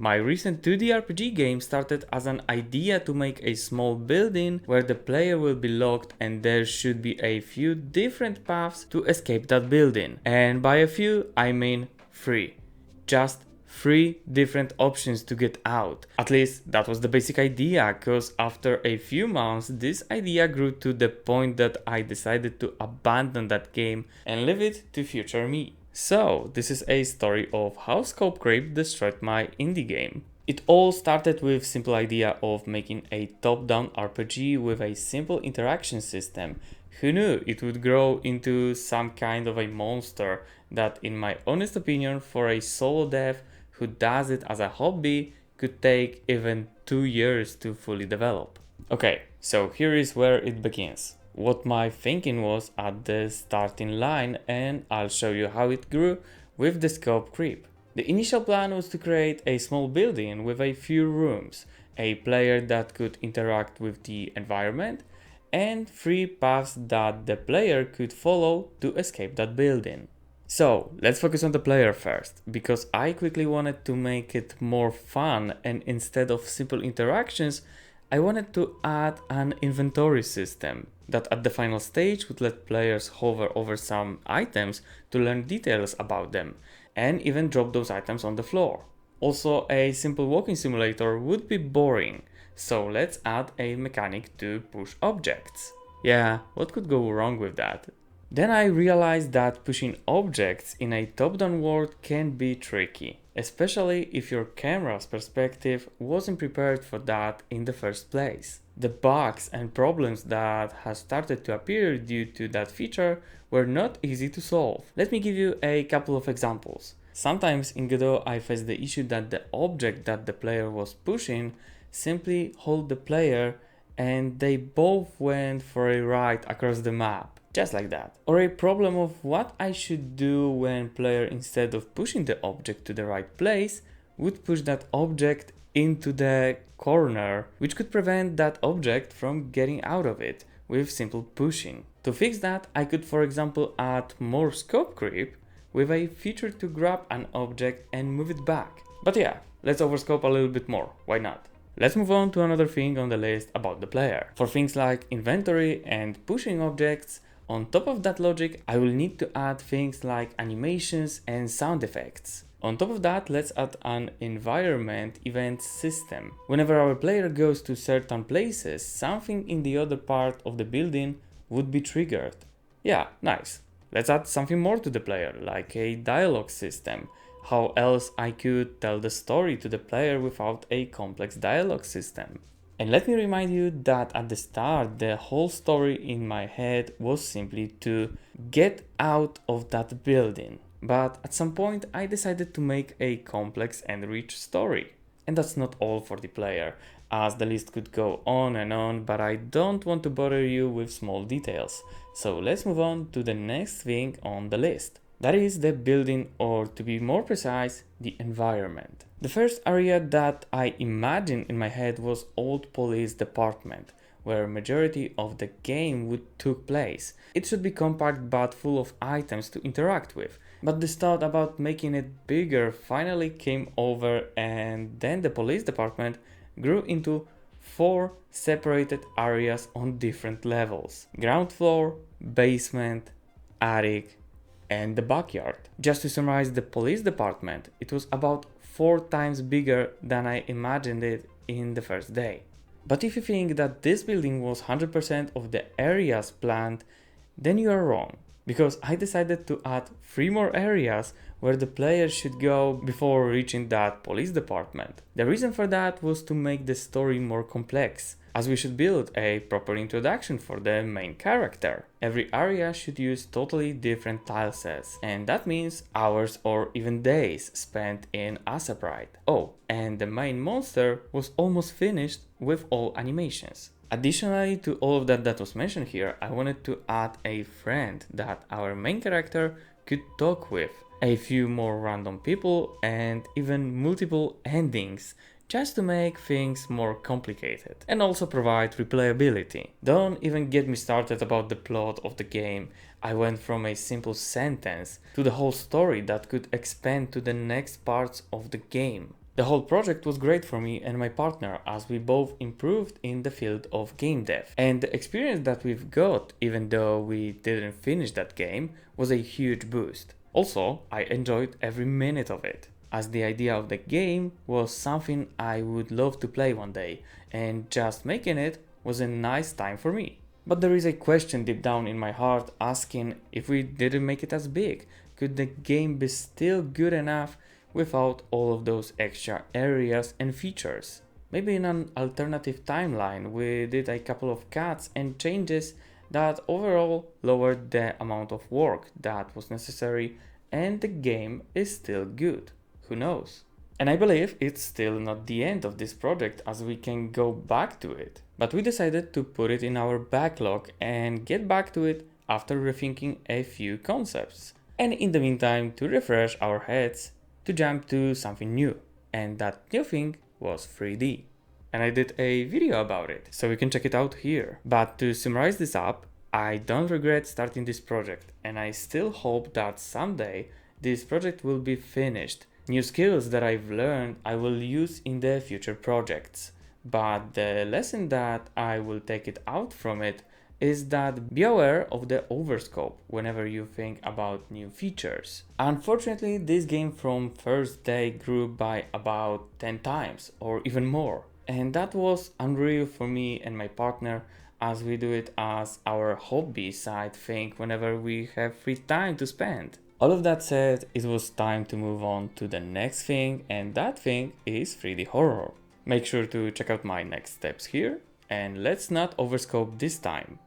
My recent 2D RPG game started as an idea to make a small building where the player will be locked and there should be a few different paths to escape that building. And by a few, I mean 3. Just 3 different options to get out. At least that was the basic idea, cause after a few months this idea grew to the point that I decided to abandon that game and leave it to future me. So, this is a story of how Scope Creep destroyed my indie game. It all started with simple idea of making a top-down RPG with a simple interaction system. Who knew it would grow into some kind of a monster that, in my honest opinion, for a solo dev who does it as a hobby, could take even 2 years to fully develop. Okay, so here is where it begins. What my thinking was at the starting line, and I'll show you how it grew with the Scope Creep. The initial plan was to create a small building with a few rooms, a player that could interact with the environment, and 3 paths that the player could follow to escape that building. So let's focus on the player first, because I quickly wanted to make it more fun, and instead of simple interactions, I wanted to add an inventory system that at the final stage would let players hover over some items to learn details about them and even drop those items on the floor. Also, a simple walking simulator would be boring, so let's add a mechanic to push objects. Yeah, what could go wrong with that? Then I realized that pushing objects in a top-down world can be tricky, especially if your camera's perspective wasn't prepared for that in the first place. The bugs and problems that have started to appear due to that feature were not easy to solve. Let me give you a couple of examples. Sometimes in Godot I faced the issue that the object that the player was pushing simply hold the player and they both went for a ride across the map. Just like that. Or a problem of what I should do when player, instead of pushing the object to the right place, would push that object into the corner, which could prevent that object from getting out of it with simple pushing. To fix that, I could, for example, add more scope creep with a feature to grab an object and move it back. But yeah, let's overscope a little bit more, why not? Let's move on to another thing on the list about the player. For things like inventory and pushing objects, on top of that logic, I will need to add things like animations and sound effects. On top of that, let's add an environment event system. Whenever our player goes to certain places, something in the other part of the building would be triggered. Yeah, nice. Let's add something more to the player, like a dialogue system. How else I could tell the story to the player without a complex dialogue system? And let me remind you that at the start, the whole story in my head was simply to get out of that building. But at some point, I decided to make a complex and rich story. And that's not all for the player, as the list could go on, but I don't want to bother you with small details. So let's move on to the next thing on the list. That is the building, or to be more precise, the environment. The first area that I imagined in my head was Old Police Department, where majority of the game would took place. It should be compact but full of items to interact with. But this thought about making it bigger finally came over, and then the police department grew into 4 separated areas on different levels: ground floor, basement, attic, and the backyard. Just to summarize the police department, it was about 4 times bigger than I imagined it in the first day. But if you think that this building was 100% of the areas planned, then you are wrong, because I decided to add 3 more areas where the player should go before reaching that police department. The reason for that was to make the story more complex, as we should build a proper introduction for the main character. Every area should use totally different tilesets, and that means hours or even days spent in Asabrite. Oh, and the main monster was almost finished with all animations. Additionally to all of that was mentioned here, I wanted to add a friend that our main character could talk with, a few more random people, and even multiple endings, just to make things more complicated and also provide replayability. Don't even get me started about the plot of the game. I went from a simple sentence to the whole story that could expand to the next parts of the game. The whole project was great for me and my partner as we both improved in the field of game dev. And the experience that we've got, even though we didn't finish that game, was a huge boost. Also, I enjoyed every minute of it, as the idea of the game was something I would love to play one day, and just making it was a nice time for me. But there is a question deep down in my heart asking, if we didn't make it as big, could the game be still good enough without all of those extra areas and features? Maybe in an alternative timeline we did a couple of cuts and changes that overall lowered the amount of work that was necessary and the game is still good. Who knows? And I believe it's still not the end of this project, as we can go back to it. But we decided to put it in our backlog and get back to it after rethinking a few concepts. And in the meantime, to refresh our heads, to jump to something new. And that new thing was 3D. And I did a video about it, so you can check it out here. But to summarize this up, I don't regret starting this project, and I still hope that someday this project will be finished. New skills that I've learned I will use in the future projects. But the lesson that I will take it out from it is that be aware of the overscope whenever you think about new features. Unfortunately, this game from first day grew by about 10 times or even more. And that was unreal for me and my partner, as we do it as our hobby side thing whenever we have free time to spend. All of that said, it was time to move on to the next thing, and that thing is 3D horror. Make sure to check out my next steps here, and let's not overscope this time.